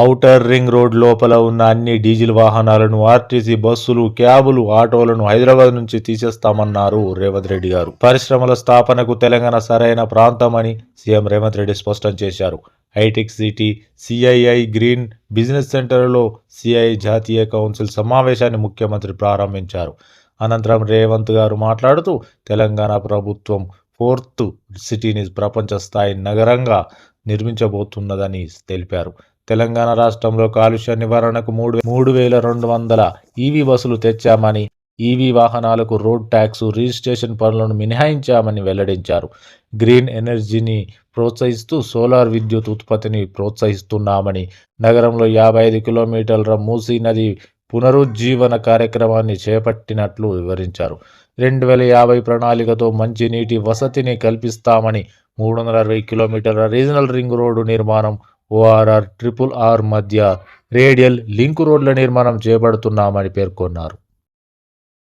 Outer ring road లోపల ఉన్న అన్ని డీజిల్ వాహనాలను ఆర్టీసీ బస్సులు, క్యాబులు, ఆటోలను హైదరాబాద్ నుంచి తీసేస్తామన్నారు రేవంత్ రెడ్డి గారు. పరిశ్రమల స్థాపనకు తెలంగాణ సరైన ప్రాంతమని సీఎం రేవంత్ రెడ్డి స్పష్టం చేశారు. హైటెక్ సిటీ, సిఐఐ గ్రీన్ బిజినెస్ సెంటర్లో సిఐఐ జాతీయ కౌన్సిల్ సమావేశాన్ని ముఖ్యమంత్రి ప్రారంభించారు. అనంతరం రేవంత్ గారు మాట్లాడుతూ తెలంగాణ ప్రభుత్వం 4th సిటీని ప్రపంచ స్థాయి నగరంగా నిర్మించబోతున్నదని తెలిపారు. తెలంగాణ రాష్ట్రంలో కాలుష్య నివారణకు 3,200 ఈవీ బస్సులు తెచ్చామని, ఈవీ వాహనాలకు రోడ్ ట్యాక్స్, రిజిస్ట్రేషన్ పనులను మినహాయించామని వెల్లడించారు. గ్రీన్ ఎనర్జీని ప్రోత్సహిస్తూ సోలార్ విద్యుత్ ఉత్పత్తిని ప్రోత్సహిస్తున్నామని, నగరంలో 55 కిలోమీటర్ల మూసీ నది పునరుజ్జీవన కార్యక్రమాన్ని చేపట్టినట్లు వివరించారు. 2050 ప్రణాళికతో మంచినీటి వసతిని కల్పిస్తామని, 360 కిలోమీటర్ల రీజనల్ రింగ్ రోడ్డు నిర్మాణం, ORR, RRR మధ్య రేడియల్ లింక్ రోడ్ల నిర్మాణం చేపడుతున్నామని పేర్కొన్నారు.